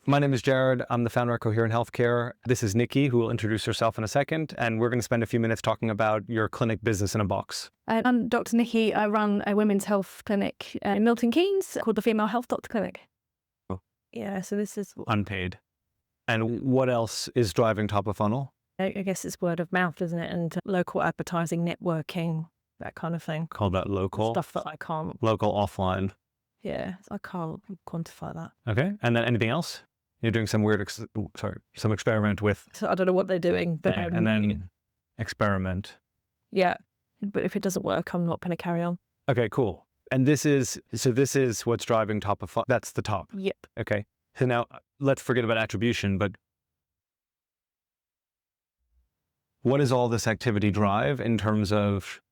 My name is Jared. I'm the founder of Coherent Healthcare. This is Nikki, who will introduce herself in a second, and we're going to spend a few minutes talking about your clinic business in a box. I'm Dr. Nikki. I run a women's health clinic in Milton Keynes called the Female Health Doctor Clinic. Oh. Yeah, so this is Unpaid. And what else is driving top of funnel? I guess it's word of mouth, isn't it? And local advertising, networking, that kind of thing. Call that local? Stuff that I can't. Local offline. Yeah, I can't quantify that. Okay. And then anything else? You're doing some weird, some experiment with. So I don't know what they're doing, but and then experiment. Yeah, but if it doesn't work, I'm not going to carry on. Okay, cool. And this is what's driving top of funnel. That's the top. Yep. Okay. So now let's forget about attribution, but what does all this activity drive in terms of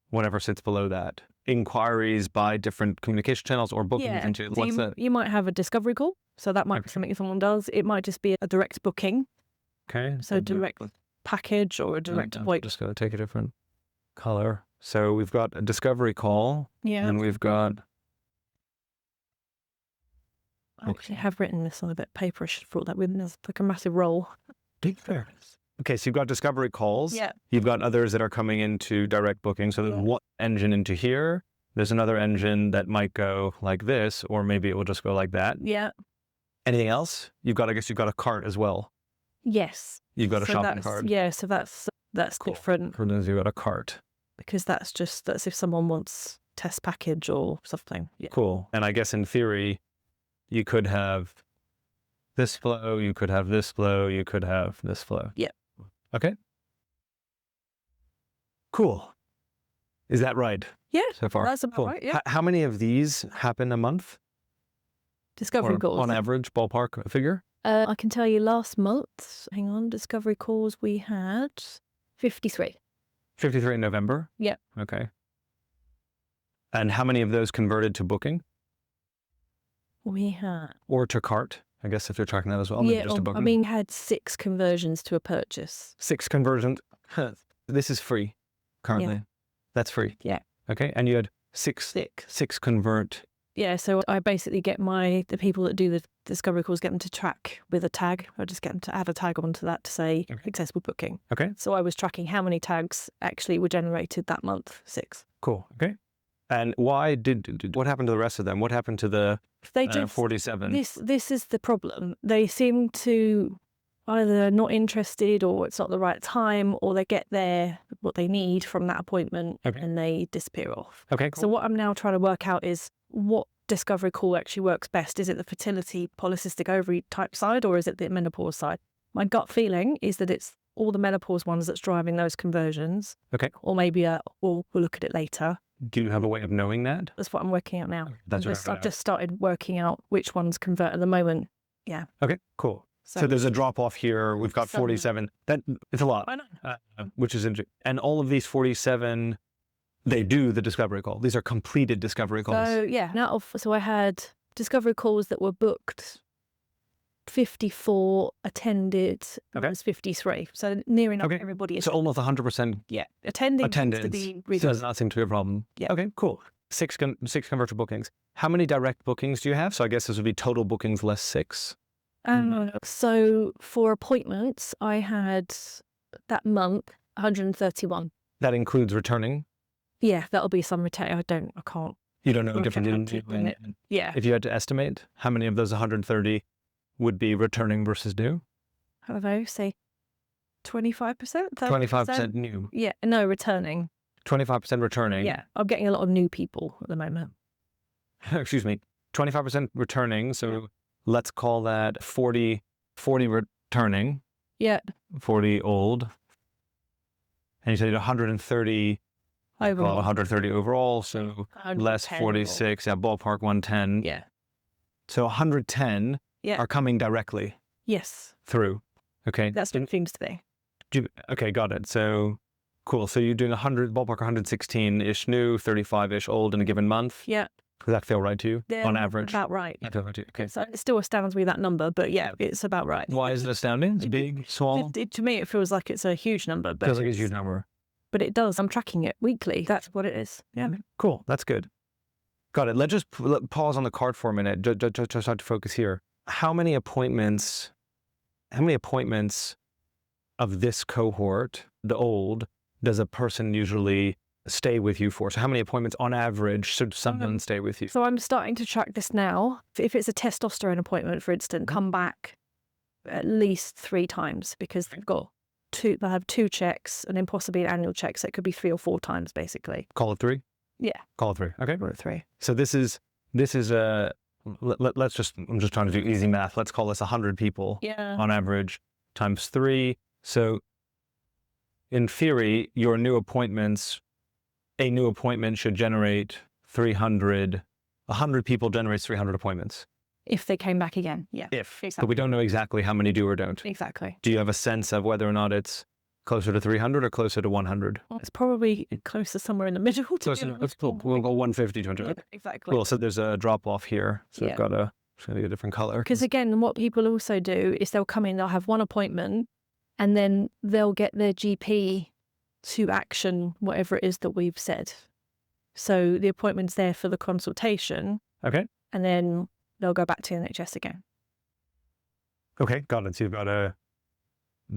whatever sits below that? Inquiries by different communication channels or bookings into what's that? You might have a discovery call. So that might be something someone does. It might just be a direct booking. Okay. So direct package or a direct appointment. Just going to take a different color. So we've got a discovery call. Yeah. And we've got. I actually have written this on a bit of paper. I should have brought that with me. There's like a massive roll. Okay, so you've got discovery calls. Yeah. You've got others that are coming into direct booking. So there's one engine into here. There's another engine that might go like this, or maybe it will just go like that. Yeah. Anything else? I guess you've got a cart as well. Yes. You've got a shopping cart. Yeah, so that's Cool. different. For those, you've got a cart. Because that's if someone wants test package or something. Yeah. Cool. And I guess in theory, you could have this flow, you could have this flow, you could have this flow. Yeah. Okay. Cool. Is that right? Yeah. So far? That's about right, yeah. How many of these happen a month? Discovery calls. On average, ballpark figure? I can tell you last month, hang on, discovery calls we had 53. 53 in November? Yeah. Okay. And how many of those converted to booking? We had. Or to cart? I guess if you're tracking that as well. Yeah, just to booking. had 6 conversions to a purchase. 6 conversions. This is free currently. Yeah. That's free. Yeah. Okay. And you had 6 convert. Yeah, so I basically get the people that do the discovery calls, get them to track with a tag. I just get them to add a tag onto that to say successful booking. Okay. So I was tracking how many tags actually were generated that month. 6. Cool. Okay. And what happened to the rest of them? What happened to the 47? This is the problem. They seem to either not interested, or it's not the right time, or they get what they need from that appointment and they disappear off. Okay, cool. So what I'm now trying to work out is what discovery call actually works best. Is it the fertility polycystic ovary type side, or is it the menopause side? My gut feeling is that it's all the menopause ones that's driving those conversions. Okay. Or maybe we'll look at it later. Do you have a way of knowing that? That's what I'm working out now. I've just started working out which ones convert at the moment. Yeah. Okay, cool. So there's a drop off here. We've got 47. It's a lot. I know. Which is interesting. And all of these 47, they do the discovery call. These are completed discovery calls. So yeah, so I had discovery calls that were booked, 54 attended, it was 53. So near enough everybody. So almost 100%. Yeah, attendance. So does not seem to be a problem. Yeah. Okay, cool. 6 converted bookings. How many direct bookings do you have? So I guess this would be total bookings less 6. So for appointments, I had that month 131. That includes returning? Yeah, that'll be some return. I can't. You don't know different. Yeah. If you had to estimate, how many of those 130 would be returning versus new? I don't know, say 25%? 25% new. Yeah, no, returning. 25% returning. Yeah, I'm getting a lot of new people at the moment. Excuse me. 25% returning. So let's call that 40 returning. Yeah. 40 old. And you said 130 overall. Well, 130 overall. So less 46. Yeah, ballpark 110. Yeah. So 110 are coming directly. Yes. Through. Okay. That's what it seems to be. Okay, got it. So cool. So you're doing ballpark 116-ish new, 35-ish old in a given month. Yeah. Does that feel right to you? They're on average? About right. That feels right to you. Okay. So it still astounds me, that number, but yeah, it's about right. Why is it astounding? It's big, small? To me, it feels like it's a huge number. But feels like it's a huge number. But it does. I'm tracking it weekly. That's what it is. Yeah. Cool. That's good. Got it. Let's just pause on the card for a minute. Just try to focus here. how many appointments of this cohort, the old, does a person usually stay with you for? So how many appointments on average should someone stay with you? So I'm starting to track this now. If it's a testosterone appointment, for instance, come back at least 3 times, because they'll have 2 checks and then possibly an annual check. So it could be 3 or 4 times basically. Call it 3? Yeah. Call it 3. Okay. Call it 3. So this is a, I'm just trying to do easy math. Let's call this 100 people on average times 3. So in theory, a new appointment should generate 300, 100 people generates 300 appointments. If they came back again. Yeah. Exactly. But we don't know exactly how many do or don't. Exactly. Do you have a sense of whether or not it's closer to 300 or closer to 100? Well, it's probably closer somewhere in the middle. We'll go 150, 200. Yeah, exactly. Cool. So there's a drop off here. So I've got a different color. Because again, what people also do is they'll come in, they'll have one appointment, and then they'll get their GP to action whatever it is that we've said. So the appointment's there for the consultation. Okay. And then they'll go back to the NHS again. Okay, got it. So you've got a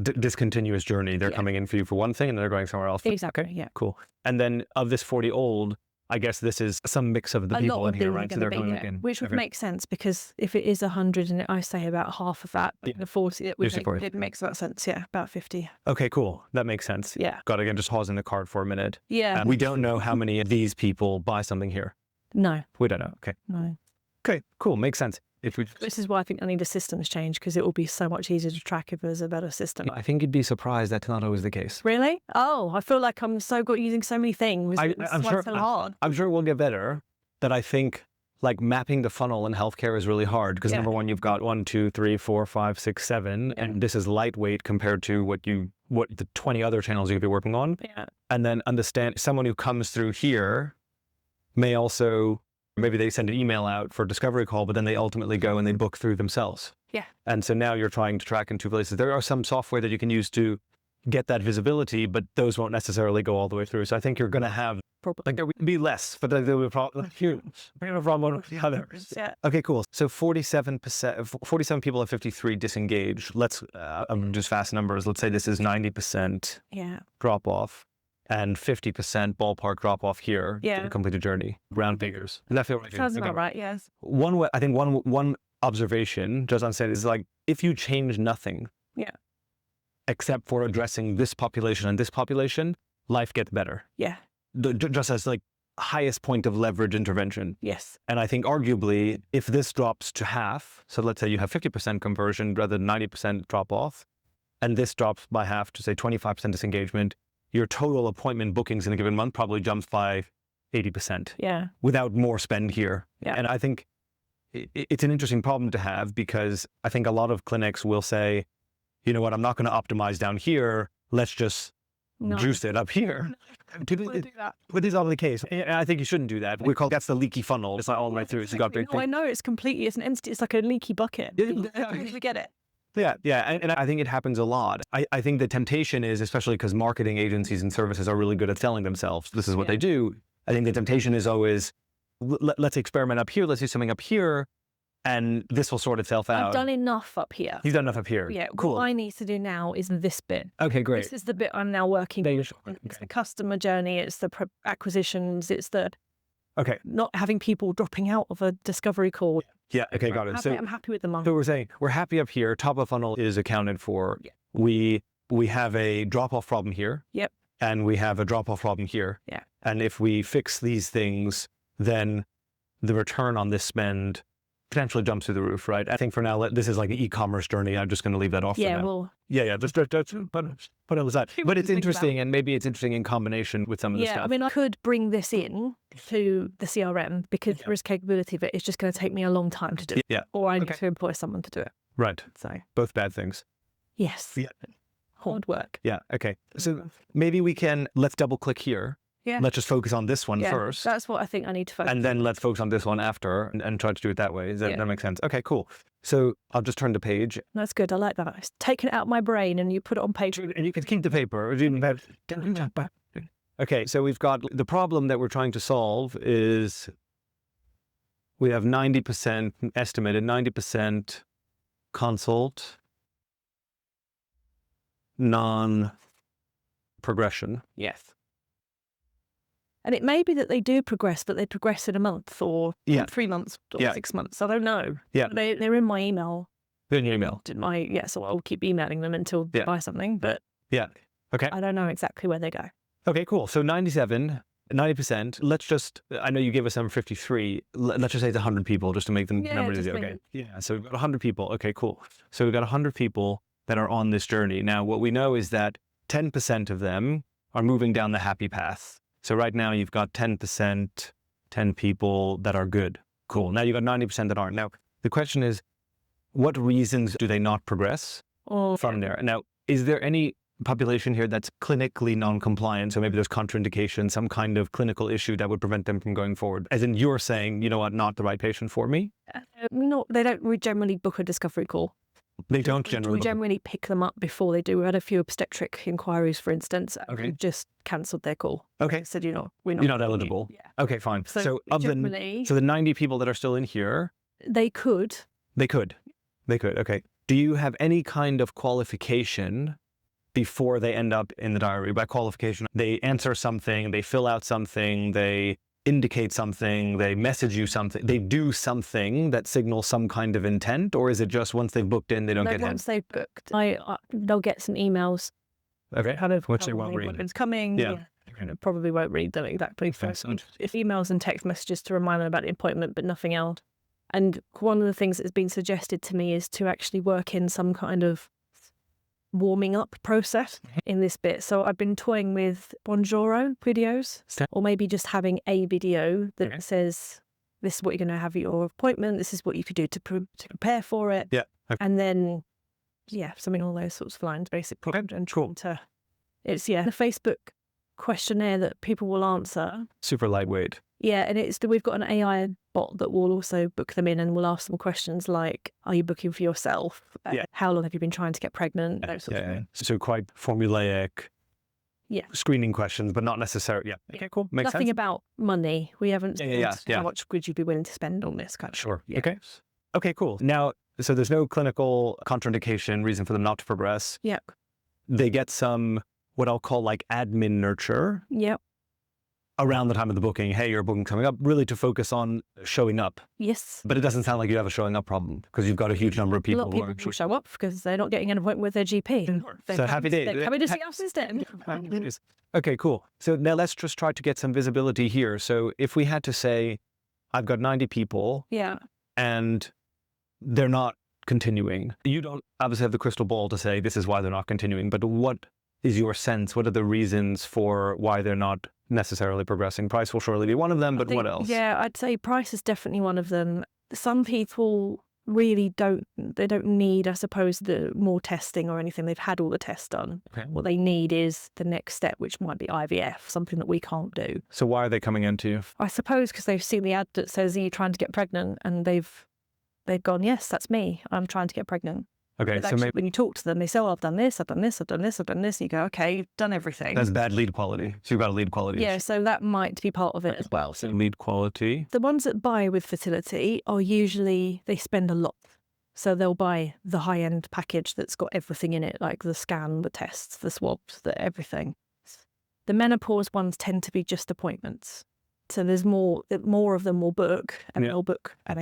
discontinuous journey. They're coming in for you for one thing and then they're going somewhere else. Exactly, okay, yeah. Cool. And then of this 40 old, I guess this is some mix of the people in here, right? So they're coming in. Which would make sense, because if it is 100 and I say about half of that, the 40, it makes that sense. Yeah, about 50. Okay, cool. That makes sense. Yeah. Got it. Again, just pausing the card for a minute. Yeah. We don't know how many of these people buy something here. No. We don't know. Okay. No. Okay, cool. Makes sense. This is why I think I need a systems change, because it will be so much easier to track if there's a better system. I think you'd be surprised that's not always the case. Really? Oh, I feel like I'm so good using so many things. I'm sure, so hard. I'm sure it will get better. That I think like mapping the funnel in healthcare is really hard, because number one, you've got 1, 2, 3, 4, 5, 6, 7, and this is lightweight compared to what the 20 other channels you could be working on. Yeah. And then understand someone who comes through here may also, maybe they send an email out for a discovery call, but then they ultimately go and they book through themselves. Yeah. And so now you're trying to track in 2 places. There are some software that you can use to get that visibility, but those won't necessarily go all the way through. So I think you're going to have, like, there will be less, but there will be a problem. Yeah. Okay, cool. So 47 people of 53 disengage. Let's, just fast numbers. Let's say this is 90% drop off and 50% ballpark drop off here to complete a journey. Round figures. Does that feel right? Sounds about right, yes. I think one observation, just on saying, is like, if you change nothing, except for addressing this population and this population, life gets better. Yeah. Just as like highest point of leverage intervention. Yes. And I think arguably, if this drops to half, so let's say you have 50% conversion rather than 90% drop off, and this drops by half to say 25% disengagement, your total appointment bookings in a given month probably jumps by 80%. Yeah. Without more spend here. Yeah. And I think it's an interesting problem to have, because I think a lot of clinics will say, you know what, I'm not going to optimize down here. Let's just juice it up here. Do that. But this is not the case. And I think you shouldn't do that. That's the leaky funnel. It's like all the way through. I know it's completely, it's an entity. It's like a leaky bucket. We get it. Yeah, yeah. And I think it happens a lot. I think the temptation is, especially because marketing agencies and services are really good at selling themselves, this is what they do. I think the temptation is always, let's experiment up here. Let's do something up here. And this will sort itself out. I've done enough up here. You've done enough up here. Yeah. Cool. What I need to do now is this bit. Okay, great. This is the bit I'm now working on. It's the customer journey. It's the acquisitions. It's the not having people dropping out of a discovery call. Yeah. Okay, got it. I'm happy with the month. So we're saying we're happy up here. Top of funnel is accounted for. Yeah. We have a drop off problem here. Yep. And we have a drop off problem here. Yeah. And if we fix these things, then the return on this spend potentially jumps through the roof, right? I think for now, this is like an e-commerce journey. I'm just going to leave that off. Yeah, for now. well. Yeah. Just put it aside. But it's interesting, and maybe it's interesting in combination with some of the stuff. Yeah, I mean, I could bring this in to the CRM, because there is capability of it. It's just going to take me a long time to do it. Yeah. Or I need to employ someone to do it. Right. So both bad things. Yes. Yeah. Hard work. Yeah. Okay. So maybe let's double click here. Yeah. Let's just focus on this one first. That's what I think I need to focus on. And then let's focus on this one after and try to do it that way. Does that make sense? Okay, cool. So I'll just turn the page. That's good. I like that. It's taken it out of my brain and you put it on paper. And you can keep the paper. Okay, so we've got the problem that we're trying to solve is we have 90% estimated, 90% consult, non-progression. Yes. And it may be that they do progress, but they progress in a month or 3 months or 6 months. I don't know. Yeah. They're in my email. In your email. So I'll keep emailing them until they buy something, but okay. I don't know exactly where they go. Okay, cool. So 90%. Let's just, I know you gave us number 53. Let's just say it's 100 people just to make the number easy. Okay. Yeah. So we've got 100 people. Okay, cool. So we've got 100 people that are on this journey. Now, what we know is that 10% of them are moving down the happy path. So right now you've got 10%, 10 people that are good. Cool. Now you've got 90% that aren't. Now, the question is, what reasons do they not progress from there? Now, is there any population here that's clinically non-compliant? So maybe there's contraindication, some kind of clinical issue that would prevent them from going forward. As in you're saying, you know what, not the right patient for me? No, they don't generally book a discovery call. They don't generally. We generally pick them up before they do. We had a few obstetric inquiries, for instance. Okay. We've just cancelled their call. Okay. Said you're not eligible. Yeah. Okay, fine. So of the 90 people that are still in here, they could. Okay. Do you have any kind of qualification before they end up in the diary? By qualification, they answer something, they fill out something, they indicate something, they message you something, they do something that signals some kind of intent, or is it just once they've booked in, they don't get in? Once they've booked, they'll get some emails. Okay. Kind of which they won't read. It's coming. Yeah. Probably won't read them exactly. If emails and text messages to remind them about the appointment, but nothing else. And one of the things that's been suggested to me is to actually work in some kind of warming up process in this bit. So I've been toying with Bonjoro videos, or maybe just having a video that says, this is what you're going to have at your appointment, this is what you could do to prepare for it. Yeah. Okay. And then, something along those sorts of lines, basically. Okay. And cool. It's the Facebook questionnaire that people will answer. Super lightweight. Yeah, and we've got an AI bot that will also book them in and will ask them questions like, are you booking for yourself? How long have you been trying to get pregnant? Those sorts of things. So quite formulaic screening questions, but not necessarily. Yeah. Okay, cool. Makes Nothing sense. about money. We haven't said how much would you be willing to spend on this kind of Sure. Yeah. Okay, cool. Now, so there's no clinical contraindication, reason for them not to progress. Yeah. They get some, what I'll call like admin nurture. Yep. Around the time of the booking, hey, your booking coming up, really to focus on showing up. Yes. But it doesn't sound like you have a showing up problem because you've got a huge number of people. A lot of people will show up because they're not getting an appointment with their GP. So happy days. They're coming to see us instead. Okay, cool. So now let's just try to get some visibility here. So if we had to say, I've got 90 people and they're not continuing. You don't obviously have the crystal ball to say this is why they're not continuing, but what is your sense? What are the reasons for why they're not necessarily progressing? Price will surely be one of them, but what else? Yeah, I'd say price is definitely one of them. Some people really don't need, I suppose, the more testing or anything. They've had all the tests done. Okay. What they need is the next step, which might be IVF, something that we can't do. So why are they coming into you? I suppose because they've seen the ad that says, are you trying to get pregnant? And they've gone, yes, that's me. I'm trying to get pregnant. Okay, so maybe when you talk to them, they say, oh, I've done this, I've done this, I've done this, I've done this. And you go, okay, you've done everything. That's bad lead quality. So you've got a lead quality issue. So that might be part of it as well. So lead quality. The ones that buy with fertility are usually, they spend a lot. So they'll buy the high-end package that's got everything in it, like the scan, the tests, the swabs, everything. The menopause ones tend to be just appointments. So there's more of them will book, and they'll book an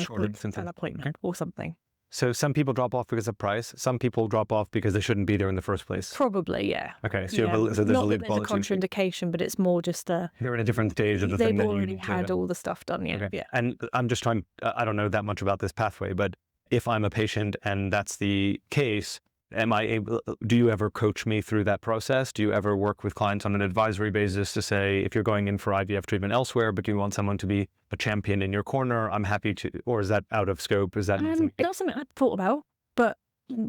appointment or something. So some people drop off because of price. Some people drop off because they shouldn't be there in the first place. Probably, yeah. Okay, so, there's a lead quality. Not a contraindication, but it's more just they're in a different stage of the thing. They've already had all the stuff done, yeah. And I'm just trying, I don't know that much about this pathway, but if I'm a patient and that's the case, do you ever coach me through that process? Do you ever work with clients on an advisory basis to say, if you're going in for IVF treatment elsewhere, but you want someone to be a champion in your corner, I'm happy to, or is that out of scope? Is that not something I'd thought about, but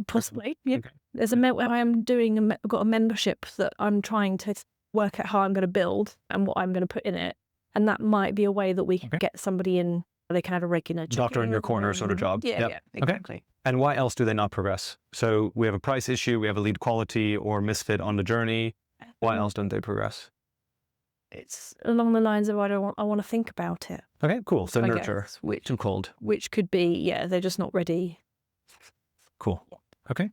possibly, yeah. Okay. There's I've got a membership that I'm trying to work out how I'm going to build and what I'm going to put in it. And that might be a way that we can get somebody in. They can have a regular doctor in your corner sort of job. Yeah, exactly. Okay. And why else do they not progress? So we have a price issue, we have a lead quality or misfit on the journey. Why else don't they progress? It's along the lines of I want to think about it. Okay, cool. So nurture, which too cold. Which could be, they're just not ready. Cool. Okay.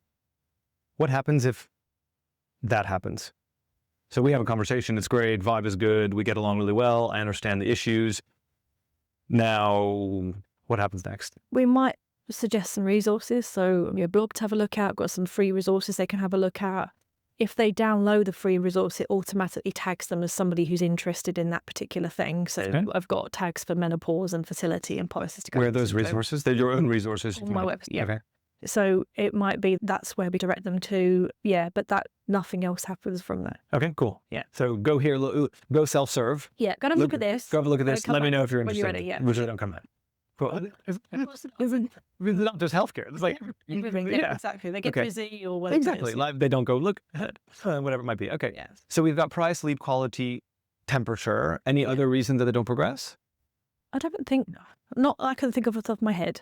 What happens if that happens? So we have a conversation. It's great. Vibe is good. We get along really well. I understand the issues. Now, what happens next? We might suggest some resources. So your blog to have a look at, got some free resources they can have a look at. If they download the free resource, it automatically tags them as somebody who's interested in that particular thing. So I've got tags for menopause and fertility and polycystic. Where are those resources? They're your own resources? On my website, yeah. Okay. So it might be that's where we direct them to, but that nothing else happens from there. Okay, cool. Yeah. So go here, go self-serve. Yeah, go and have a look at this. Go have a look at this. Let me know if you're when interested. you're ready, yeah. Usually don't come back. Cool. It's not just healthcare. It's like everything. Yeah, exactly. They get busy or whatever. Exactly. Like they don't go look ahead, whatever it might be. Okay. Yeah. So we've got price, lead quality, temperature. Any other reason that they don't progress? I don't think, not I can think of off the top of my head.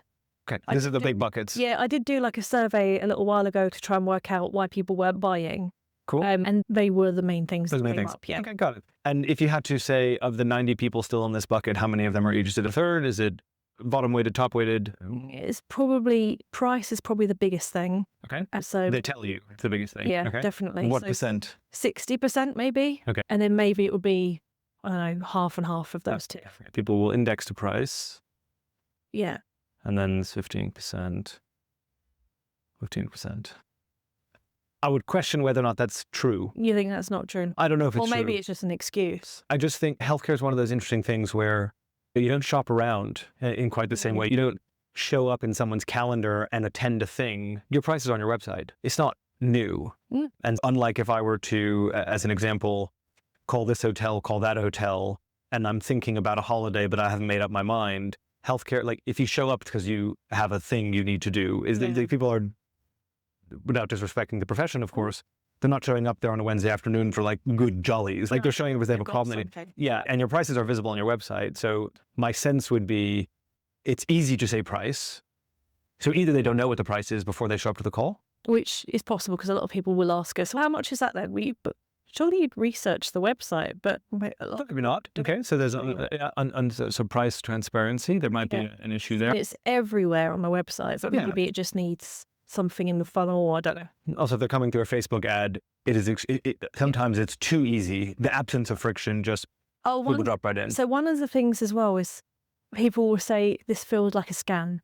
Okay. These are the big buckets. Yeah, I did do like a survey a little while ago to try and work out why people weren't buying. Cool. And they were the main things. Those main things. Up, yeah. Okay, got it. And if you had to say of the 90 people still in this bucket, how many of them are interested? A third? Is it bottom weighted, top weighted? It's probably price is probably the biggest thing. Okay. So they tell you it's the biggest thing. Yeah, okay. definitely. What percent? 60% maybe. Okay. And then maybe it would be, I don't know, half and half of those two. People will index to price. Yeah. And then it's 15%. 15%. I would question whether or not that's true. You think that's not true? I don't know if it's true. Or maybe it's just an excuse. I just think healthcare is one of those interesting things where you don't shop around in quite the same way. You don't show up in someone's calendar and attend a thing. Your price is on your website. It's not new. And unlike if I were to, as an example, call this hotel, call that hotel, and I'm thinking about a holiday, but I haven't made up my mind. Healthcare, like if you show up because you have a thing you need to do, the people are, without disrespecting the profession, of course, they're not showing up there on a Wednesday afternoon for like good jollies. Like they're showing up because they have a problem. Yeah, and your prices are visible on your website. So my sense would be it's easy to say price. So either they don't know what the price is before they show up to the call. Which is possible because a lot of people will ask us, how much is that then? But surely you'd research the website, but maybe not. Okay, so there's so price transparency. There might be an issue there. It's everywhere on the website, but maybe it just needs something in the funnel. I don't know. Also, if they're coming through a Facebook ad, sometimes it's too easy. The absence of friction just people drop right in. So one of the things as well is people will say this feels like a scam.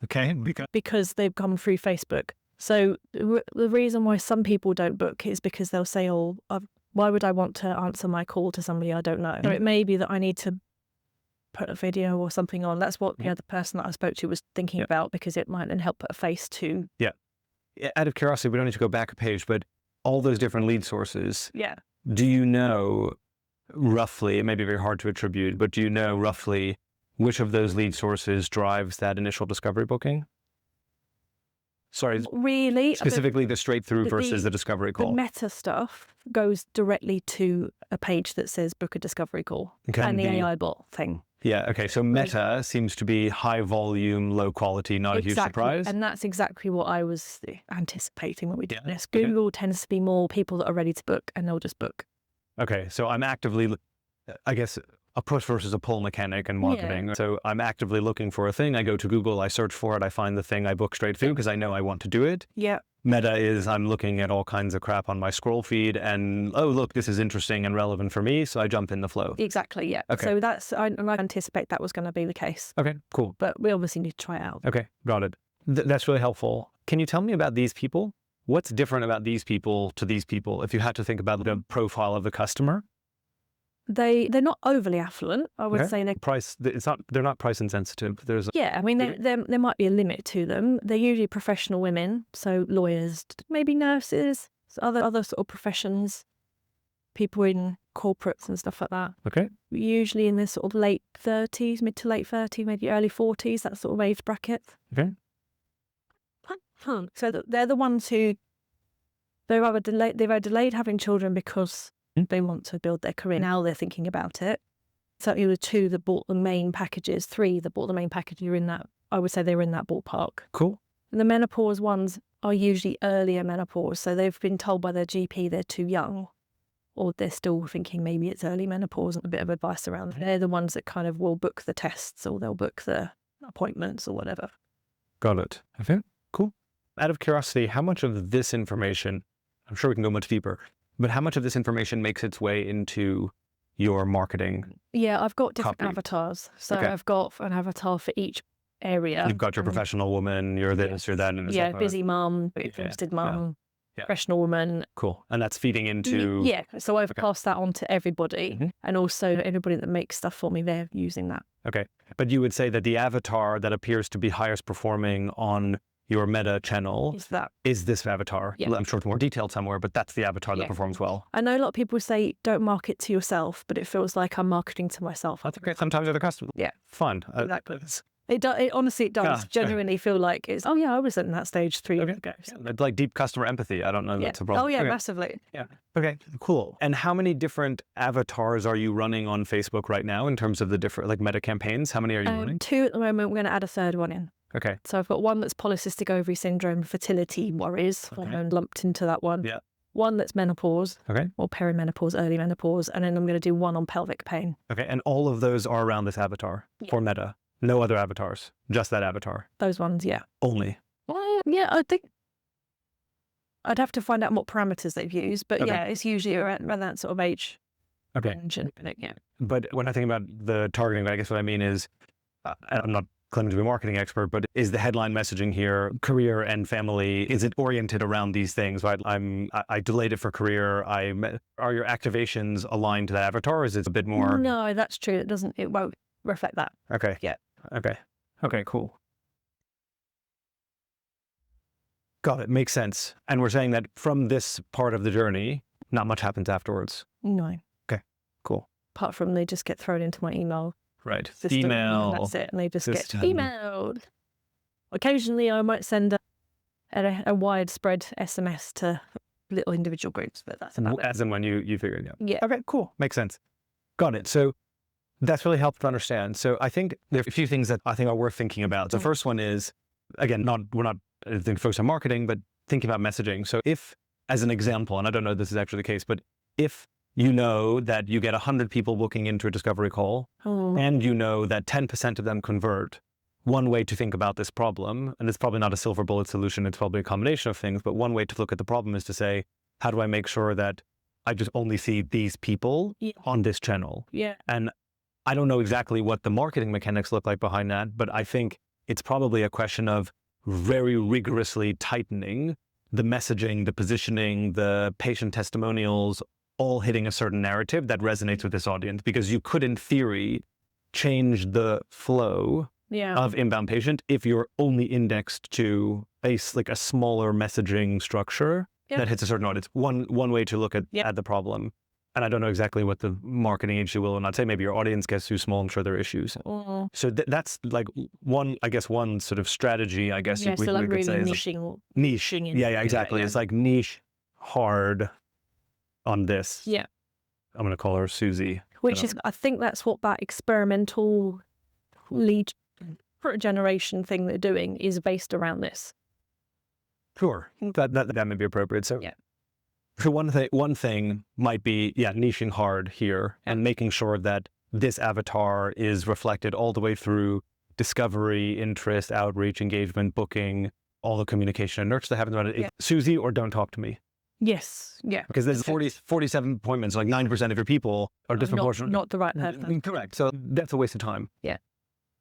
Okay, because they've come through Facebook. So the reason why some people don't book is because they'll say, why would I want to answer my call to somebody I don't know? So it may be that I need to put a video or something on. That's what the other person that I spoke to was thinking about, because it might then help put a face to. Yeah. Out of curiosity, we don't need to go back a page, but all those different lead sources. Yeah. Do you know roughly, it may be very hard to attribute, but do you know roughly which of those lead sources drives that initial discovery booking? Sorry, really? Specifically the straight through versus the discovery call. The meta stuff goes directly to a page that says book a discovery call and the AI bot thing. Yeah, okay. So meta seems to be high volume, low quality, not a huge surprise. And that's exactly what I was anticipating when we did this. Google tends to be more people that are ready to book and they'll just book. Okay, so I'm actively, I guess, a push versus a pull mechanic in marketing. Yeah. So I'm actively looking for a thing. I go to Google, I search for it, I find the thing, I book straight through because I know I want to do it. Yeah. Meta is I'm looking at all kinds of crap on my scroll feed and, oh, look, this is interesting and relevant for me. So I jump in the flow. Exactly, yeah. Okay. So that's, I anticipate that was going to be the case. Okay, cool. But we obviously need to try it out. Okay, got it. That's really helpful. Can you tell me about these people? What's different about these people to these people if you had to think about the profile of the customer? They're not overly affluent. I would say they're not price insensitive. I mean there might be a limit to them. They're usually professional women, so lawyers, maybe nurses, other sort of professions, people in corporates and stuff like that. Okay. Usually in the sort of late 30s, mid to late 30s, maybe early 40s, that sort of age bracket. Okay. So they're the ones who they've either delayed having children because they want to build their career. Now they're thinking about it. Certainly the two that bought the main packages, three that bought the main package, I would say they were in that ballpark. Cool. And the menopause ones are usually earlier menopause. So they've been told by their GP they're too young, or they're still thinking maybe it's early menopause and a bit of advice around. They're the ones that kind of will book the tests or they'll book the appointments or whatever. Got it. Okay, cool. Out of curiosity, how much of this information, I'm sure we can go much deeper, but how much of this information makes its way into your marketing? Yeah, I've got different Copy. avatars. So Okay. I've got an avatar for each area. You've got your professional woman, you're this, you're that. And it's like, busy mum, interested mum, professional woman. Cool. And that's feeding into... Yeah, so I've passed that on to everybody. And also everybody that makes stuff for me, they're using that. Okay. But you would say that the avatar that appears to be highest performing on your meta channel is this avatar. Yeah. I'm sure it's more detailed somewhere, but that's the avatar that performs well. I know a lot of people say don't market to yourself, but it feels like I'm marketing to myself. That's okay. Sometimes they're the customer. Yeah. Fun. Exactly. It honestly, it does genuinely feel like it's, oh yeah, I was in that stage 3 years ago. So. Yeah, like deep customer empathy. I don't know if that's a problem. Oh yeah, massively. Yeah. Okay, cool. And how many different avatars are you running on Facebook right now in terms of the different like meta campaigns? How many are you running? 2 at the moment. We're going to add a 3rd one in. Okay. So I've got one that's polycystic ovary syndrome, fertility worries, hormone lumped into that one. Yeah. One that's menopause, okay, or perimenopause, early menopause, and then I'm going to do one on pelvic pain. Okay, and all of those are around this avatar for meta. No other avatars, just that avatar. Those ones, yeah. Only. Well, yeah, I think I'd have to find out what parameters they've used, but yeah, it's usually around that sort of age. Okay. Yeah. But when I think about the targeting, I guess what I mean is, I'm not claiming to be a marketing expert, but is the headline messaging here career and family? Is it oriented around these things? Right? I delayed it for career. Are your activations aligned to that avatar? Or is it a bit more? No, that's true. It won't reflect that. Okay. Yeah. Okay, cool. Got it. Makes sense. And we're saying that from this part of the journey, not much happens afterwards. No. Okay, cool. Apart from they just get thrown into my email. Right. System, Email. and that's it. And they just get emailed. Occasionally I might send a widespread SMS to little individual groups, but that's about it. As and when you figure it out. Yeah. Okay, cool. Makes sense. Got it. So that's really helpful to understand. So I think there are a few things that I think are worth thinking about. The first one is, again, we're not focused on marketing, but thinking about messaging. So if, as an example, and I don't know if this is actually the case, but if you know that you get 100 people booking into a discovery call, and you know that 10% of them convert, one way to think about this problem, and it's probably not a silver bullet solution, it's probably a combination of things, but one way to look at the problem is to say, how do I make sure that I just only see these people on this channel? Yeah. And I don't know exactly what the marketing mechanics look like behind that, but I think it's probably a question of very rigorously tightening the messaging, the positioning, the patient testimonials, all hitting a certain narrative that resonates with this audience, because you could, in theory, change the flow of inbound patient if you're only indexed to a smaller messaging structure that hits a certain audience. One way to look at the problem. And I don't know exactly what the marketing agency will or not say. Maybe your audience gets too small. I'm sure there are issues. So that's like one sort of strategy, I guess we so like could really say. Niche. Yeah, exactly. It's like niche hard on this. Yeah. I'm going to call her Susie. Which is, I think that's what that experimental lead generation thing they're doing is based around this. Sure. That may be appropriate. So so one thing might be, niching hard here and making sure that this avatar is reflected all the way through discovery, interest, outreach, engagement, booking, all the communication and nurture that happens around it. Susie or don't talk to me. Yes. Yeah. Because there's 47 appointments, like 90% of your people are disproportionate. Not the right person. Correct. So that's a waste of time. Yeah.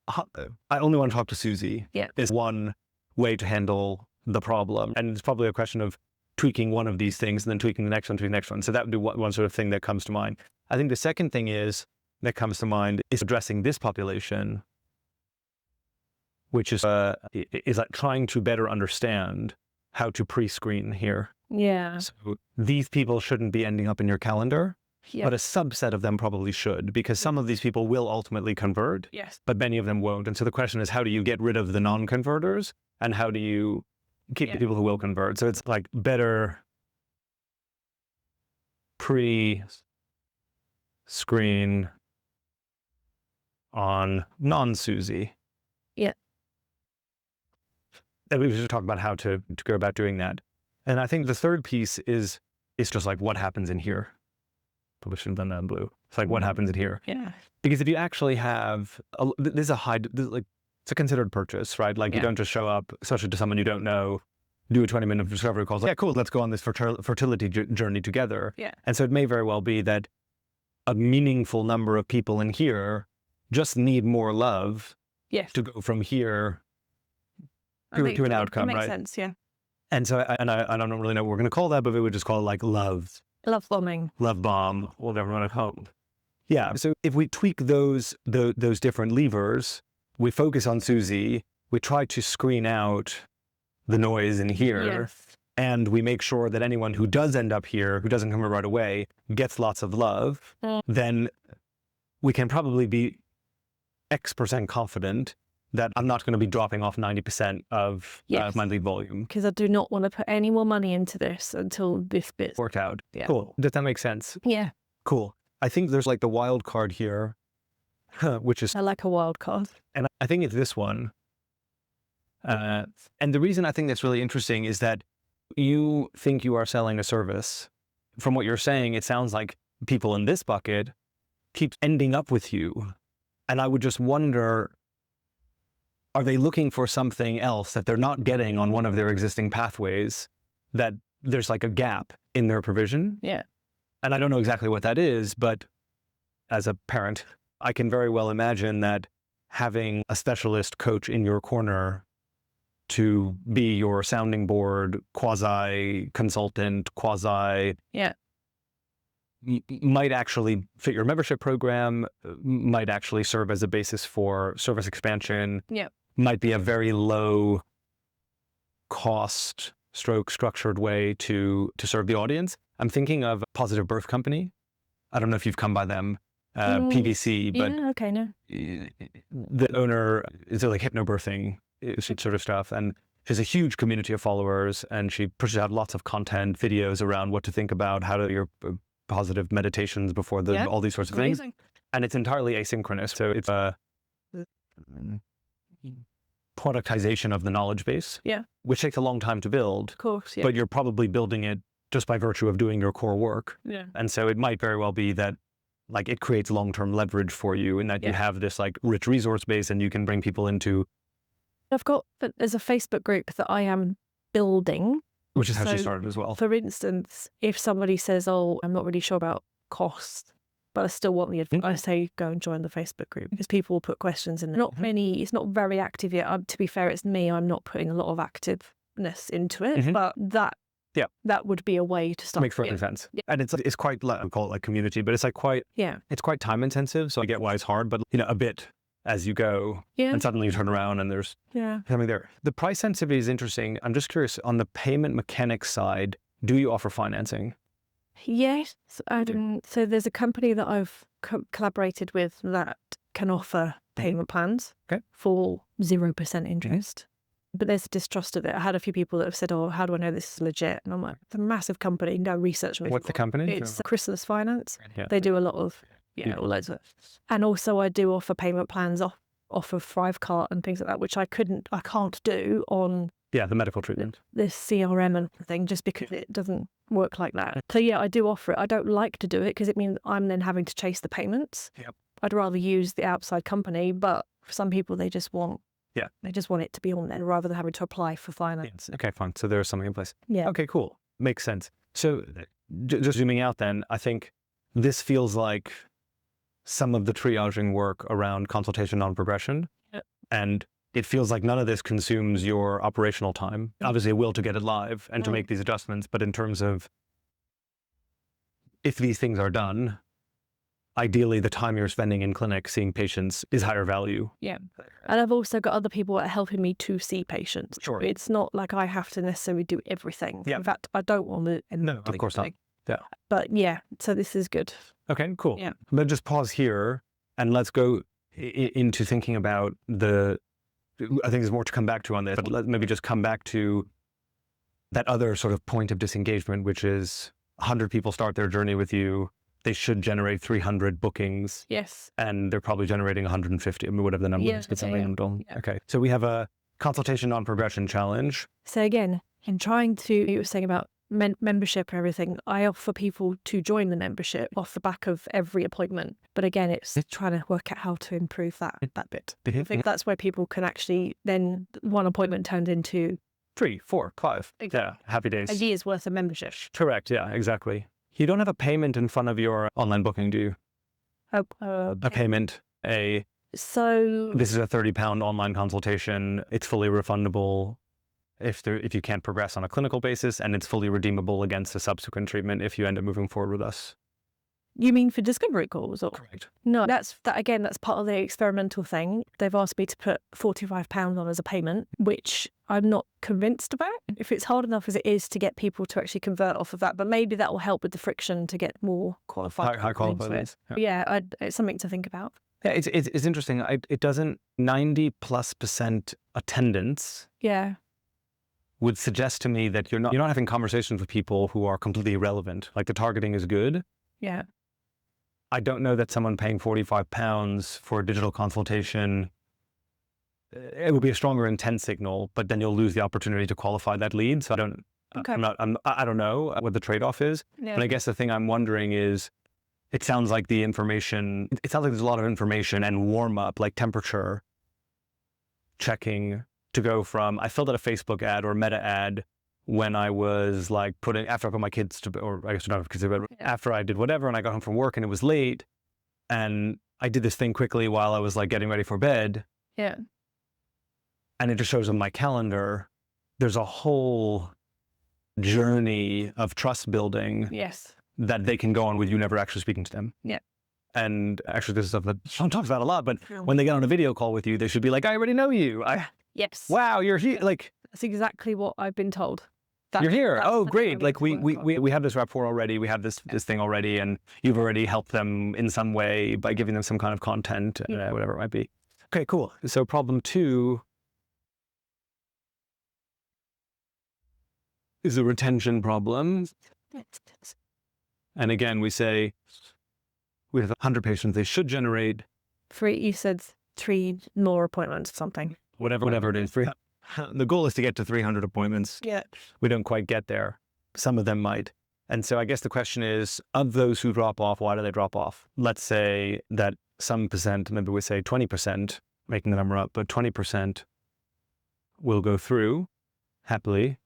I only want to talk to Susie. Yeah. Is one way to handle the problem. And it's probably a question of tweaking one of these things and then tweaking the next one. So that would be one sort of thing that comes to mind. I think the second thing that comes to mind is addressing this population, which is like trying to better understand how to pre-screen here. Yeah. So these people shouldn't be ending up in your calendar, but a subset of them probably should, because some of these people will ultimately convert, but many of them won't. And so the question is, how do you get rid of the non-converters and how do you keep the people who will convert? So it's like better pre-screen on non-Susie. Yeah. And we should talk about how to go about doing that. And I think the third piece is just like what happens in here. Probably shouldn't have done that in blue. It's like what happens in here. Yeah. Because if you actually have, it's a considered purchase, right? Like you don't just show up, especially to someone you don't know, do a 20-minute discovery call. Yeah, cool. Let's go on this fertility journey together. Yeah. And so it may very well be that a meaningful number of people in here just need more love to go from here to an outcome, it makes right? sense, yeah. And so, I don't really know what we're going to call that, but we would just call it like love bombing, love bomb, whatever you want to call it. Yeah. So if we tweak those different levers, we focus on Susie, we try to screen out the noise in here, and we make sure that anyone who does end up here, who doesn't come right away, gets lots of love, then we can probably be X% confident that I'm not going to be dropping off 90% of my lead volume. Because I do not want to put any more money into this until this bit's worked out. Yeah. Cool. Does that make sense? Yeah. Cool. I think there's like the wild card here, which is... I like a wild card. And I think it's this one. And the reason I think that's really interesting is that you think you are selling a service. From what you're saying, it sounds like people in this bucket keep ending up with you. And I would just wonder, are they looking for something else that they're not getting on one of their existing pathways, that there's like a gap in their provision? Yeah. And I don't know exactly what that is, but as a parent, I can very well imagine that having a specialist coach in your corner to be your sounding board, quasi-consultant, might actually fit your membership program, might actually serve as a basis for service expansion, might be a very low cost structured way to serve the audience. I'm thinking of Positive Birth Company. I don't know if you've come by them, PBC, but the owner is like hypnobirthing sort of stuff. And she has a huge community of followers, and she pushes out lots of content, videos around what to think about, how to your positive meditations before all these sorts of things. And it's entirely asynchronous. So it's a productization of the knowledge base, which takes a long time to build. Of course, but you're probably building it just by virtue of doing your core work. And so it might very well be that like it creates long-term leverage for you, in that you have this like rich resource base and you can bring people into. There's a Facebook group that I am building. Which is how she started as well. For instance, if somebody says, oh, I'm not really sure about cost, but I still want the advice, I say go and join the Facebook group, because people will put questions in. Not many, it's not very active yet. To be fair, it's me. I'm not putting a lot of activeness into it, but that would be a way to start. Makes perfect sense. And it's quite, I call it like community, but it's like it's quite time intensive. So I get why it's hard, but a bit as you go, and suddenly you turn around and there's something there. The price sensitivity is interesting. I'm just curious, on the payment mechanics side, do you offer financing? Yes. So there's a company that I've collaborated with that can offer payment plans for 0% interest. But there's a distrust of it. I had a few people that have said, oh, how do I know this is legit? And I'm like, it's a massive company. No research. What's the company? It's Chrysalis Finance. They do a lot of loads of it. And also I do offer payment plans off of Thrivecart and things like that, which I can't do on the medical treatment, this CRM and thing, just because it doesn't work like that. So I do offer it. I don't like to do it because it means I'm then having to chase the payments. I'd rather use the outside company, but for some people they just want it to be on there rather than having to apply for finance. Okay, fine. So there's something in place. Okay, cool. Makes sense. So just zooming out then, I think this feels like some of the triaging work around consultation on progression. And it feels like none of this consumes your operational time. Obviously a will to get it live and to make these adjustments, but in terms of if these things are done, ideally the time you're spending in clinic seeing patients is higher value. And I've also got other people that are helping me to see patients. It's not like I have to necessarily do everything. In fact, I don't want to. No, of course not. But so this is good. Okay, cool. Let's just pause here and let's go into thinking about I think there's more to come back to on this, but let's maybe just come back to that other sort of point of disengagement, which is 100 people start their journey with you. They should generate 300 bookings. And they're probably generating 150, whatever the number is. Okay. So we have a consultation on progression challenge. So again, in trying to, you were saying about membership and everything, I offer people to join the membership off the back of every appointment. But again, it's trying to work out how to improve that bit. I think that's where people can actually, then one appointment turned into 3, 4, 5. Exactly. Yeah, happy A days. year's worth of membership. Correct, yeah, exactly. You don't have a payment in front of your online booking, do you? A payment, So this is a £30 online consultation. It's fully refundable if you can't progress on a clinical basis, and it's fully redeemable against a subsequent treatment if you end up moving forward with us. you mean for discovery calls? Or? Correct. No, that's part of the experimental thing. They've asked me to put £45 on as a payment, which I'm not convinced about. If it's hard enough as it is to get people to actually convert off of that, but maybe that will help with the friction to get more qualified. High qualified ones. Yeah, it's something to think about. Yeah, it's interesting. It doesn't 90+% attendance. Yeah. Would suggest to me that you're not having conversations with people who are completely irrelevant. Like the targeting is good. Yeah. I don't know that someone paying £45 for a digital consultation, it will be a stronger intent signal, but then you'll lose the opportunity to qualify that lead. So I don't know what the trade-off is. Yeah. But I guess the thing I'm wondering is, it sounds like there's a lot of information and warm up, like temperature checking, to go from, I filled out a Facebook ad or Meta ad when I was like after I put my kids to bed, or I guess not have kids to bed, after I did whatever and I got home from work and it was late and I did this thing quickly while I was like getting ready for bed. Yeah. And it just shows on my calendar, there's a whole journey of trust building. Yes. That they can go on with you never actually speaking to them. Yeah. And actually this is stuff that Sean talks about a lot, but when they get on a video call with you, they should be like, I already know you. Yes. Wow, you're here. Like, that's exactly what I've been told. You're here. Oh, great. Like we have this rapport already. We have this thing already, and you've already helped them in some way by giving them some kind of content, whatever it might be. Okay, cool. So problem 2 is a retention problem. And again, we say we have 100 patients. They should generate 3. You said 3 more appointments or something. Whatever it is. The goal is to get to 300 appointments. Yeah. We don't quite get there. Some of them might. And so I guess the question is, of those who drop off, why do they drop off? Let's say that some percent, maybe we say 20%, making the number up, but 20% will go through happily.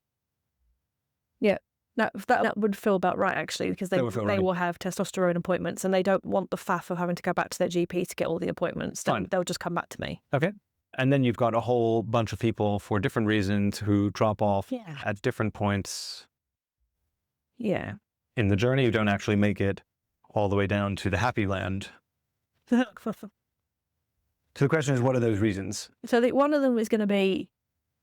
Yeah. That would feel about right, actually, because they will have testosterone appointments and they don't want the faff of having to go back to their GP to get all the appointments. They'll just come back to me. Okay. And then you've got a whole bunch of people for different reasons who drop off at different points in the journey, who don't actually make it all the way down to the happy land. So the question is, what are those reasons? So one of them is going to be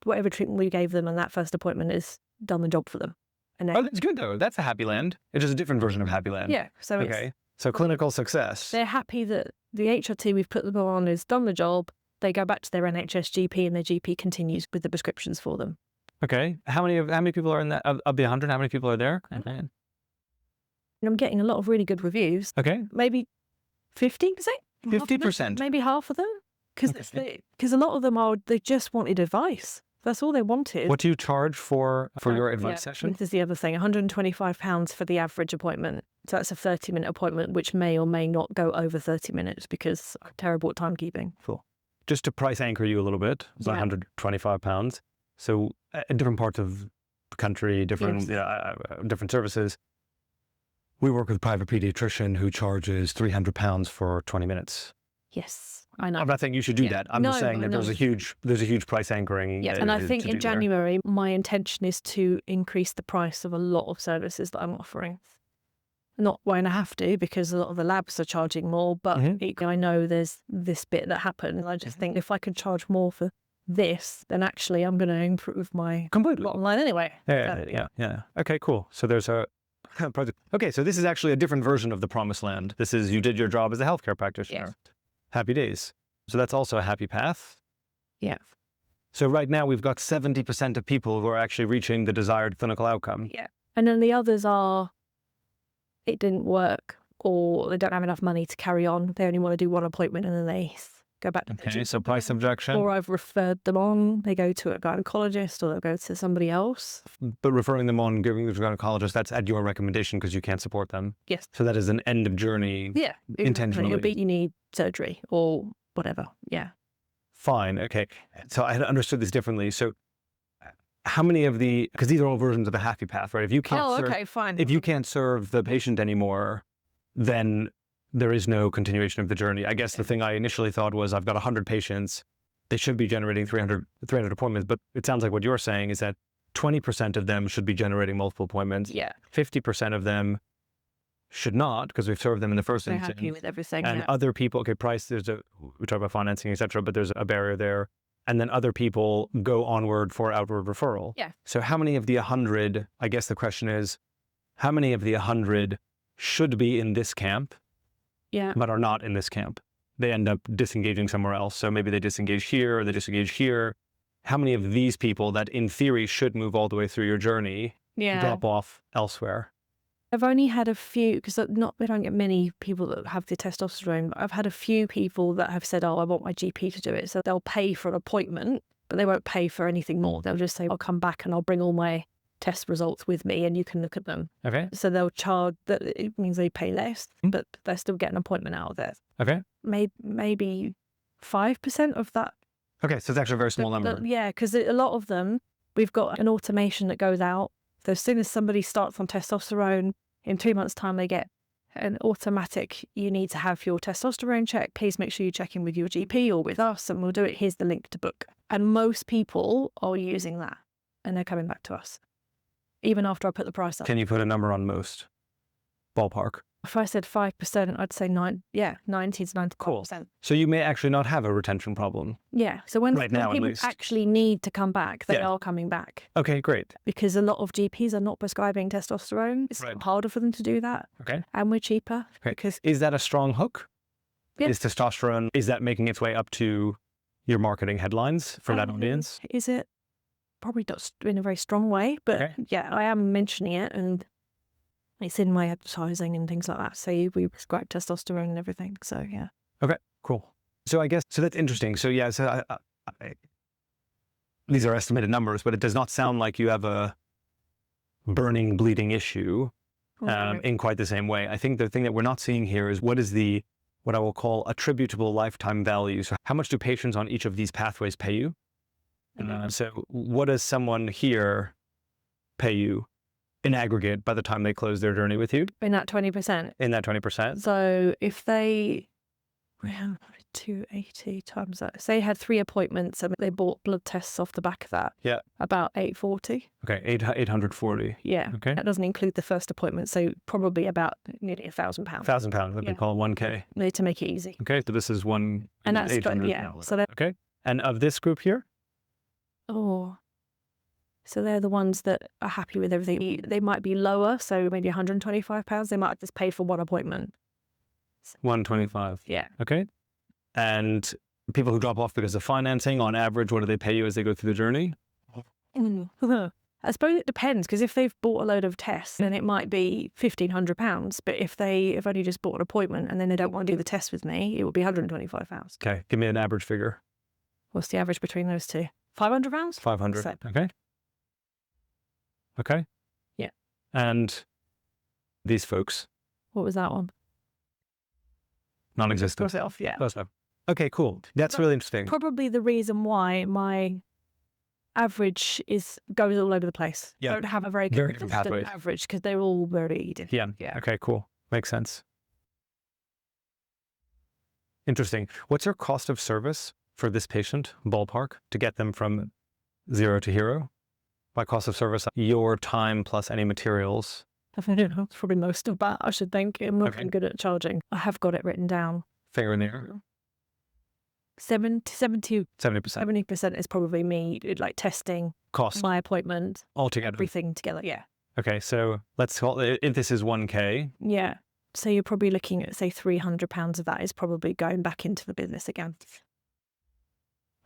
whatever treatment we gave them on that first appointment has done the job for them. And then, that's good, though. That's a happy land. It's just a different version of happy land. Yeah. So so clinical success. They're happy that the HRT we've put them on has done the job. They go back to their NHS GP and their GP continues with the prescriptions for them. Okay. How many people are in that? Of the 100, how many people are there? And I'm getting a lot of really good reviews. Okay. Maybe 50%? 50%? Maybe half of them. Because a lot of them they just wanted advice. That's all they wanted. What do you charge for your advice session? This is the other thing, £125 for the average appointment. So that's a 30-minute appointment, which may or may not go over 30 minutes because I'm terrible at timekeeping. Cool. Just to price anchor you a little bit, it's £125. So in different parts of the country, different services, we work with a private pediatrician who charges £300 for 20 minutes. Yes, I know. I'm not saying you should do that. I'm just saying that there's a huge price anchoring. Yeah, and I think in January, my intention is to increase the price of a lot of services that I'm offering. Not when I have to, because a lot of the labs are charging more, but I know there's this bit that happened. And I just think if I could charge more for this, then actually I'm going to improve my bottom line anyway. Yeah. Okay, cool. So there's a project. Okay, so this is actually a different version of the promised land. This is, you did your job as a healthcare practitioner. Yes. Happy days. So that's also a happy path. Yeah. So right now we've got 70% of people who are actually reaching the desired clinical outcome. Yeah. And then the others are, it didn't work, or they don't have enough money to carry on. They only want to do one appointment and then they go back to Okay, so price objection. Or I've referred them on. They go to a gynecologist or they'll go to somebody else. But referring them on, giving them to a gynecologist, that's at your recommendation because you can't support them. Yes. So that is an end of journey. Yeah. Intentionally. It'll be you need surgery or whatever. Yeah. Fine. Okay. So I had understood this differently. So how many of because these are all versions of a happy path, right? If you can't fine. if you can't serve the patient anymore, then there is no continuation of the journey. I guess the thing I initially thought was I've got 100 patients. They should be generating 300 appointments. But it sounds like what you're saying is that 20% of them should be generating multiple appointments. Yeah. 50% of them should not, because we've served them in the first They're instance. happy with everything. And other people, okay, price, we talk about financing, et cetera, but there's a barrier there. And then other people go onward for outward referral. Yeah. So how many of the 100, I guess the question is, how many of the 100 should be in this camp, but are not in this camp? They end up disengaging somewhere else. So maybe they disengage here or they disengage here. How many of these people that in theory should move all the way through your journey drop off elsewhere? I've only had a few, because we don't get many people that have the testosterone, but I've had a few people that have said, oh, I want my GP to do it. So they'll pay for an appointment, but they won't pay for anything more. They'll just say, I'll come back and I'll bring all my test results with me and you can look at them. Okay. So they'll charge, that it means they pay less, but they still get an appointment out of it. Okay. Maybe 5% of that. Okay, so it's actually a very small number. Yeah, because a lot of them, we've got an automation that goes out. So as soon as somebody starts on testosterone, in 2 months' time, they get an automatic, you need to have your testosterone check. Please make sure you check in with your GP or with us and we'll do it. Here's the link to book. And most people are using that and they're coming back to us, even after I put the price up. Can you put a number on most? Ballpark. If I said 5%, I'd say 90 to 95%. Cool. So you may actually not have a retention problem. Yeah. So when now, people actually need to come back, they are coming back. Okay, great. Because a lot of GPs are not prescribing testosterone. It's harder for them to do that. Okay. And we're cheaper. Okay. Because is that a strong hook? Yeah. Is testosterone, is that making its way up to your marketing headlines for that audience? Is it? Probably not in a very strong way, but yeah, I am mentioning it and it's in my advertising and things like that. So we prescribe testosterone and everything. So yeah. Okay, cool. So I guess, so that's interesting. So yeah, so these are estimated numbers, but it does not sound like you have a burning, bleeding issue in quite the same way. I think the thing that we're not seeing here is what is what I will call attributable lifetime value. So how much do patients on each of these pathways pay you? So what does someone here pay you in aggregate by the time they close their journey with you? In that 20%. In that 20%. So if they 280 times that, say they had 3 appointments and they bought blood tests off the back of that. Yeah. About 840. Okay, 840. Yeah. Okay. That doesn't include the first appointment, so probably about nearly £1,000. £1,000. Let me call it 1K. Need to make it easy. Okay, so this is one. And that's okay. And of this group here? Oh. So they're the ones that are happy with everything. They might be lower, so maybe £125. They might just pay for one appointment. 125. Yeah. Okay. And people who drop off because of financing, on average, what do they pay you as they go through the journey? I suppose it depends, because if they've bought a load of tests, then it might be £1,500. But if they've only just bought an appointment and then they don't want to do the test with me, it would be £125. Okay. Give me an average figure. What's the average between those two? £500? 500. So. Okay. Okay. Yeah. And these folks? What was that one? Non-existent. Cross it off, yeah. Close enough. Okay, cool. That's really interesting. Probably the reason why my average goes all over the place. Yeah. Don't have a very consistent average because they're all very different. Yeah. Okay, cool. Makes sense. Interesting. What's your cost of service for this patient, ballpark, to get them from 0 to hero? By cost of service, your time plus any materials. I don't know. It's probably most of that, I should think. I'm not very good at charging. I have got it written down. Finger in the air. 70% is probably me, like testing, cost, my appointment, altogether, everything together. Yeah. Okay, so let's call it, if this is 1K. Yeah. So you're probably looking at, say, £300 of that is probably going back into the business again.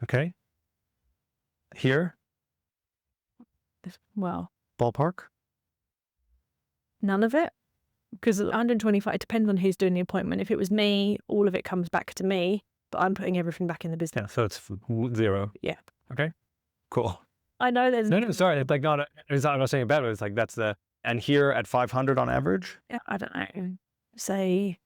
Okay. Here? Well. Ballpark? None of it. Because 125, it depends on who's doing the appointment. If it was me, all of it comes back to me, but I'm putting everything back in the business. Yeah, so it's 0. Yeah. Okay, cool. I know there's... No, sorry. It's like not, I'm not saying about it. It's like that's and here at 500 on average? Yeah, I don't know. Say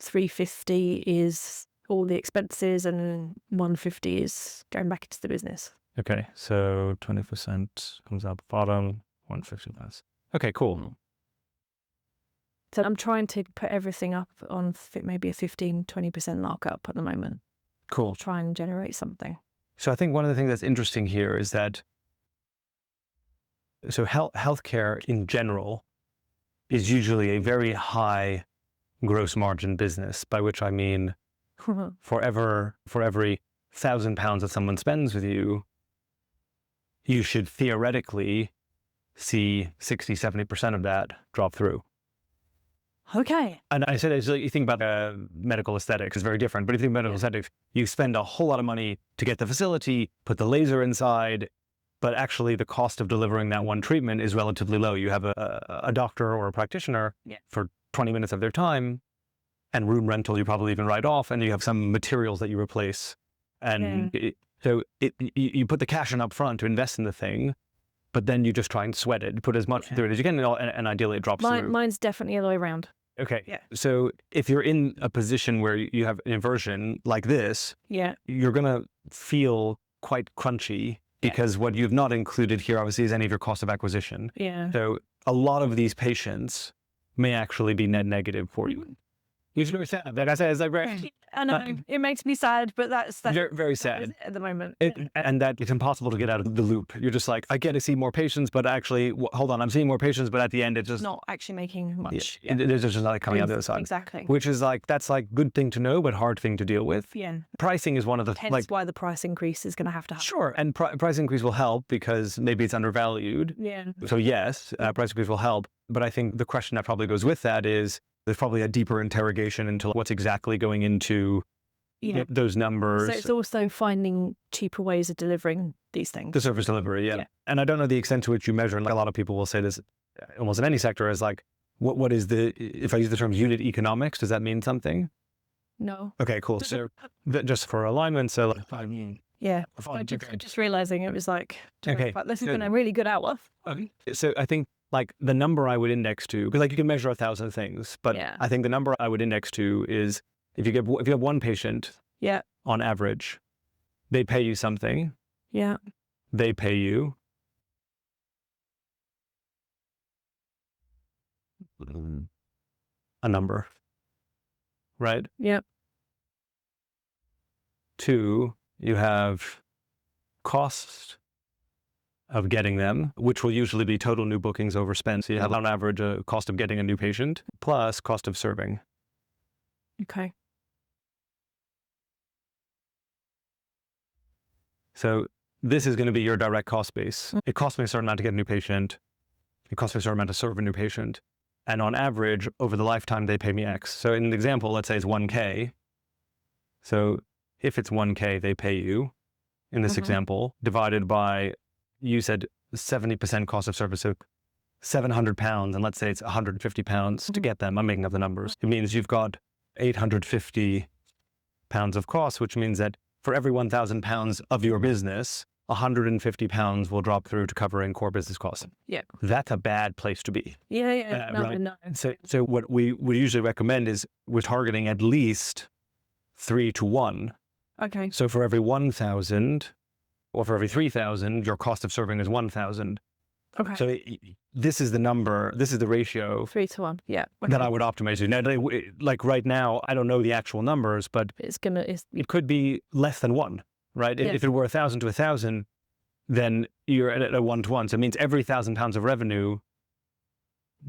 350 is all the expenses and 150 is going back into the business. Okay, so 20% comes out bottom, 150 less. Okay, cool. So I'm trying to put everything up on maybe a 15-20% markup at the moment. Cool. Try and generate something. So I think one of the things that's interesting here is that healthcare in general is usually a very high gross margin business, by which I mean for every £1,000 that someone spends with you, you should theoretically see 60-70% of that drop through. Okay. And I said, as you think about medical aesthetics, it's very different. But if you think about medical aesthetics, you spend a whole lot of money to get the facility, put the laser inside, but actually the cost of delivering that one treatment is relatively low. You have a doctor or a practitioner for 20 minutes of their time, and room rental you probably even write off, and you have some materials that you replace. And you put the cash in up front to invest in the thing, but then you just try and sweat it, put as much through it as you can, and ideally it drops through. Mine's definitely the other way around. Okay. Yeah. So if you're in a position where you have an inversion like this, you're going to feel quite crunchy because what you've not included here, obviously, is any of your cost of acquisition. Yeah. So a lot of these patients may actually be net negative for you. Usually very sad. Like I said, it's like very... I know. It makes me sad, but that's very, very sad at the moment. And that it's impossible to get out of the loop. You're just like, I get to see more patients, but actually, hold on, I'm seeing more patients, but at the end, it's just... not actually making much. There's just nothing coming out the other side. Exactly. Which is like, that's like good thing to know, but hard thing to deal with. Yeah. Pricing is one of the... Hence why the price increase is going to have to happen. Sure. And price increase will help because maybe it's undervalued. Yeah. So yes, price increase will help. But I think the question that probably goes with that is, there's probably a deeper interrogation into what's exactly going into those numbers. So it's also finding cheaper ways of delivering these things. The service delivery, yeah. And I don't know the extent to which you measure, and like a lot of people will say this almost in any sector, is like, what is if I use the term unit economics, does that mean something? No. Okay, cool. So just for alignment, so yeah. Just realizing it was like, okay, this has been a really good hour. Okay. So I think like the number I would index to, because like you can measure 1,000 things, but I think the number I would index to is if you have one patient, on average, they pay you something. Yeah. They pay you a number, right? Yep. 2, you have cost of getting them, which will usually be total new bookings overspent. So you have on average a cost of getting a new patient plus cost of serving. Okay. So this is going to be your direct cost base. It costs me a certain amount to get a new patient. It costs me a certain amount to serve a new patient. And on average, over the lifetime, they pay me X. So in the example, let's say it's 1K. So if it's 1K, they pay you in this example, divided by, you said 70% cost of service. So £700, and let's say it's £150 to get them. I'm making up the numbers. It means you've got £850 of cost, which means that for every £1,000 of your business, £150 will drop through to covering core business costs. Yeah. That's a bad place to be. Yeah. Right? No. So what we usually recommend is we're targeting at least 3 to 1. Okay. So for every 1,000 or for every 3,000, your cost of serving is 1,000. Okay. So this is the number, this is the ratio 3 to 1. Yeah. Okay. that I would optimize to. Now, like right now, I don't know the actual numbers, but it could be less than 1, right? If it were 1,000 to 1,000, then you're at a 1 to 1. So it means every £1,000 of revenue,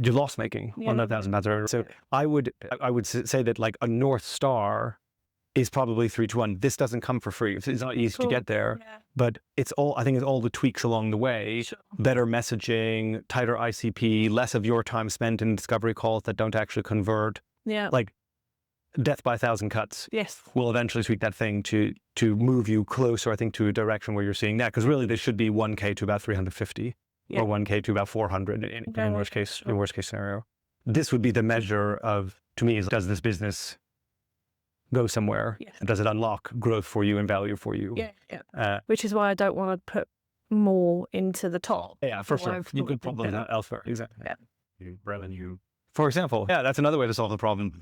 you're loss making on that £1,000 of revenue. So I would say that like a North Star is probably 3 to 1. This doesn't come for free. It's not easy to get there, but I think it's all the tweaks along the way, better messaging, tighter ICP, less of your time spent in discovery calls that don't actually convert. Yeah. Like death by 1,000 cuts. Yes. Will eventually tweak that thing to move you closer, I think, to a direction where you're seeing that. Because really this should be 1K to about 350 or 1K to about 400 in worst case scenario. This would be the measure of, to me, is does this business go somewhere? Yes. Does it unlock growth for you and value for you? Yeah. Which is why I don't want to put more into the top. Yeah, for sure. You could probably elsewhere. Exactly. Yeah. Revenue. For example, that's another way to solve the problem.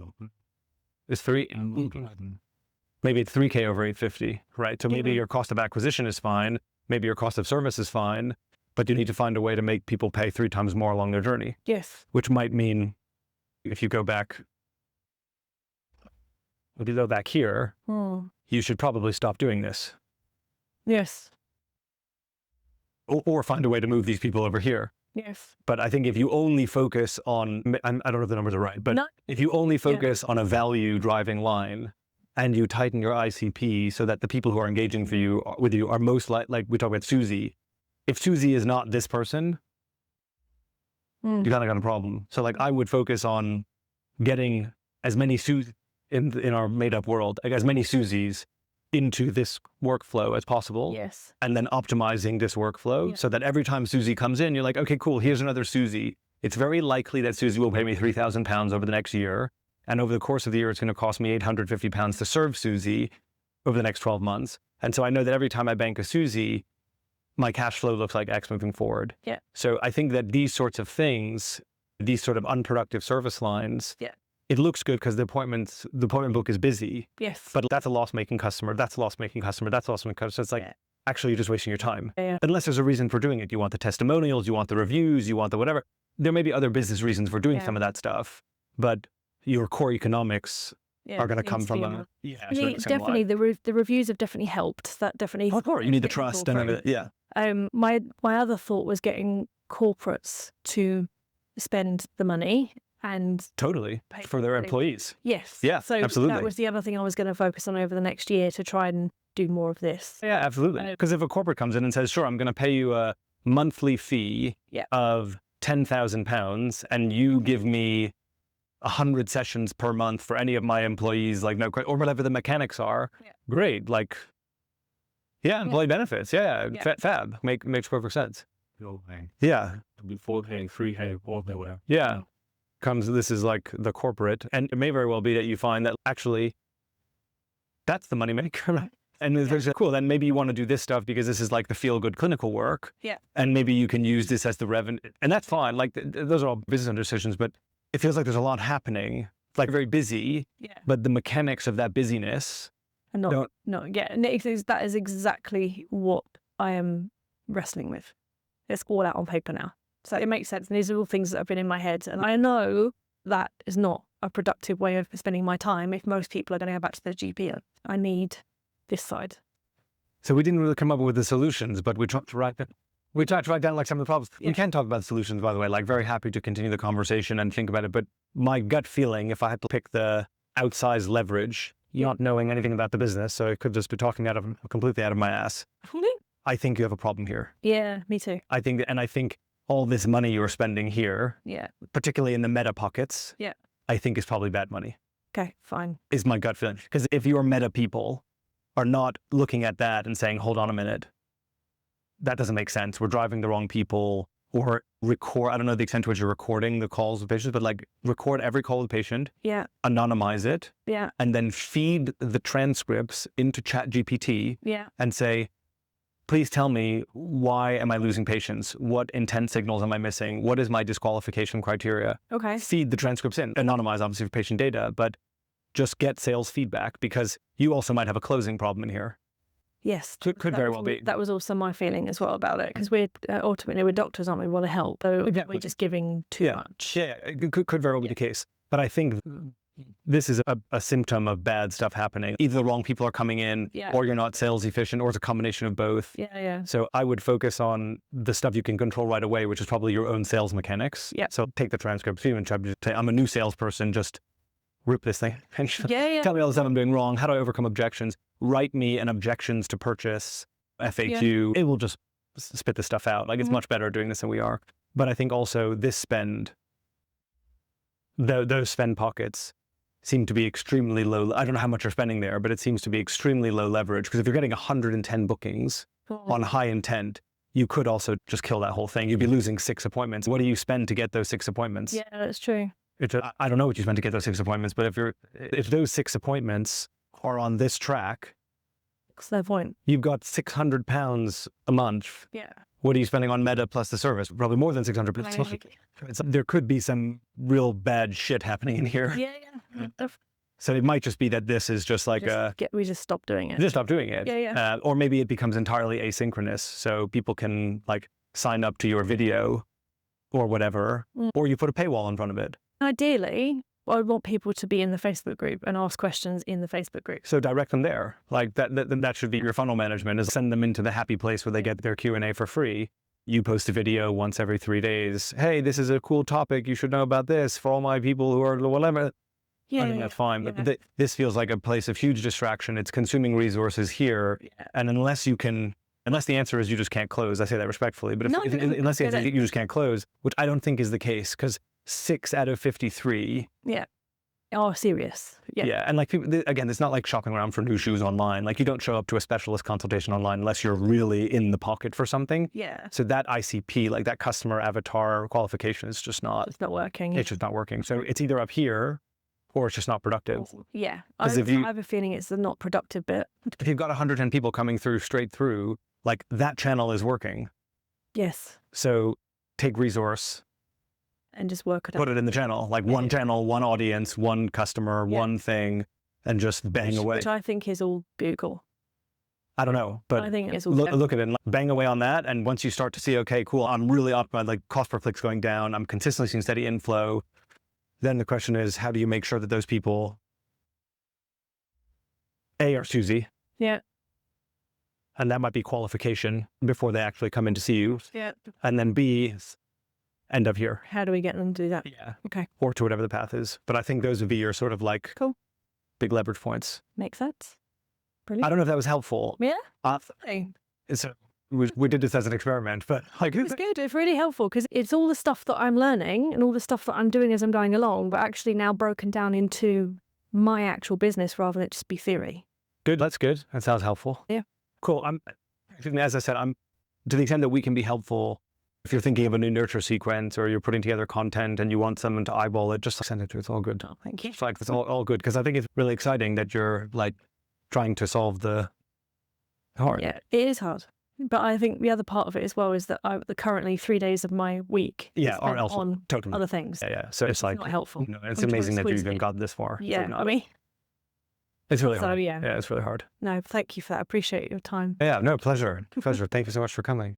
It's maybe it's 3K over 850, right? So maybe your cost of acquisition is fine, maybe your cost of service is fine, but you need to find a way to make people pay 3 times more along their journey. Yes. Which might mean if you go back here, you should probably stop doing this. Yes. Or find a way to move these people over here. Yes. But I think if you only focus on, I don't know if the numbers are right, but if you only focus on a value driving line and you tighten your ICP so that the people who are engaging with you are most like we talk about Susie. If Susie is not this person, you kind of got a problem. So like I would focus on getting as many Susie in our made up world, like as many Susies into this workflow as possible. Yes. And then optimizing this workflow so that every time Susie comes in, you're like, okay, cool, here's another Susie. It's very likely that Susie will pay me £3,000 over the next year. And over the course of the year, it's going to cost me £850 to serve Susie over the next 12 months. And so I know that every time I bank a Susie, my cash flow looks like X moving forward. Yeah. So I think that these sorts of things, these sort of unproductive service lines, it looks good because the appointment book is busy. Yes. But that's a loss-making customer. That's a loss-making customer. That's a loss-making customer. So it's like, actually, you're just wasting your time. Yeah. Unless there's a reason for doing it. You want the testimonials, you want the reviews, you want the whatever. There may be other business reasons for doing some of that stuff, but your core economics are going to come from them. Yeah, definitely. The reviews have definitely helped. That definitely. Of course, you need the trust and everything. Yeah. My other thought was getting corporates to spend the money and totally for their employees. Yes. Yeah. So absolutely. That was the other thing I was going to focus on over the next year to try and do more of this. Yeah, absolutely. Because if a corporate comes in and says, "Sure, I'm going to pay you a monthly fee of £10,000, and you give me 100 sessions per month for any of my employees, like no, or whatever the mechanics are, great. Like, employee benefits. Fab. Makes perfect sense. Yeah. Before paying free hay or nowhere. Yeah. This is like the corporate, and it may very well be that you find that actually that's the moneymaker. And there's cool, then maybe you want to do this stuff because this is like the feel-good clinical work. Yeah. And maybe you can use this as the revenue, and that's fine. Like those are all business decisions, but it feels like there's a lot happening, like very busy, but the mechanics of that busyness and that is exactly what I am wrestling with. It's all out on paper now. So it makes sense. And these are all things that have been in my head. And I know that is not a productive way of spending my time if most people are going to go back to their GP. I need this side. So we didn't really come up with the solutions, but we tried to write down like some of the problems. We can talk about the solutions, by the way, like very happy to continue the conversation and think about it. But my gut feeling, if I had to pick the outsized leverage, not knowing anything about the business, so I could just be talking completely out of my ass. I think you have a problem here. Yeah, me too. I think all this money you're spending here, particularly in the meta pockets, I think is probably bad money. Okay, fine. Is my gut feeling. Because if your meta people are not looking at that and saying, hold on a minute, that doesn't make sense. We're driving the wrong people, or record, I don't know the extent to which you're recording the calls with patients, but like record every call with the patient, anonymize it, and then feed the transcripts into ChatGPT and say, please tell me, why am I losing patients? What intent signals am I missing? What is my disqualification criteria? Okay. Feed the transcripts in. Anonymize, obviously, for patient data, but just get sales feedback, because you also might have a closing problem in here. Yes. Could very well be. That was also my feeling as well about it, because we're ultimately, we're doctors, aren't we? We want to help. So we're just giving too much. Yeah, it could very well be the case. But I think this is a symptom of bad stuff happening. Either the wrong people are coming in, or you're not sales efficient, or it's a combination of both. So I would focus on the stuff you can control right away, which is probably your own sales mechanics. So take the transcript, feed and say, I'm a new salesperson, just rip this thing. Tell me all the stuff I'm doing wrong. How do I overcome objections? Write me an objections to purchase FAQ. It will just spit this stuff out. Like it's much better doing this than we are. But I think also this spend, those spend pockets seem to be extremely low. I don't know how much you're spending there, but it seems to be extremely low leverage, because if you're getting 110 bookings on high intent, you could also just kill that whole thing. You'd be losing 6 appointments. What do you spend to get those 6 appointments? Yeah, that's true. I don't know what you spend to get those 6 appointments, but if those 6 appointments are on this track, what's their point? You've got £600 a month. Yeah. What are you spending on Meta plus the service? Probably more than 600. There could be some real bad shit happening in here. So it might just be that this is just like we just stop doing it. just stop doing it. Yeah. Or maybe it becomes entirely asynchronous. So people can like sign up to your video or whatever, or you put a paywall in front of it. Ideally, I would want people to be in the Facebook group and ask questions in the Facebook group. So direct them there. Like that should be your funnel management, is send them into the happy place where they get their Q&A for free. You post a video once every 3 days. Hey, this is a cool topic. You should know about this for all my people who are whatever. I think that's fine. But this feels like a place of huge distraction. It's consuming resources here. Yeah. And unless the answer is you just can't close, I say that respectfully, but unless the answer is you just can't close, which I don't think is the case, because 6 out of 53 are serious. Yeah. And like people, again, it's not like shopping around for new shoes online. Like you don't show up to a specialist consultation online unless you're really in the pocket for something. Yeah. So that ICP, like that customer avatar qualification, is just not. It's not working. It's just not working. So it's either up here or it's just not productive. Yeah. I have a feeling it's the not productive bit. If you've got 110 people coming through straight through, like that channel is working. Yes. So take resource and just work it out. Put it in the channel, like one channel, one audience, one customer, one thing, and just bang away. Which I think is all Google. I don't know, but I think it's all look at it and bang away on that. And once you start to see, okay, cool, I'm really optimized, like cost per click's going down, I'm consistently seeing steady inflow. Then the question is, how do you make sure that those people, A, are choosy? Yeah. And that might be qualification before they actually come in to see you. Yeah. And then B, end up here. How do we get them to do that? Yeah. Okay. Or to whatever the path is. But I think those would be your sort of like big leverage points. Makes sense. Brilliant. I don't know if that was helpful. Yeah. So we did this as an experiment, but like it's good. It's really helpful because it's all the stuff that I'm learning and all the stuff that I'm doing as I'm going along, but actually now broken down into my actual business rather than it just be theory. Good. That's good. That sounds helpful. Yeah. Cool. As I said, to the extent that we can be helpful. If you're thinking of a new nurture sequence or you're putting together content and you want someone to eyeball it, just send it to. It's all good. Oh, thank you. It's like it's all good because I think it's really exciting that you're like trying to solve the hard. Yeah, it is hard. But I think the other part of it as well is that currently 3 days of my week is spent on other things. Yeah. So it's like not helpful. No, it's amazing that you've even got this far. Yeah, I mean, it's really hard. Yeah, it's really hard. No, thank you for that. I appreciate your time. Yeah, no, pleasure. Thank you so much for coming.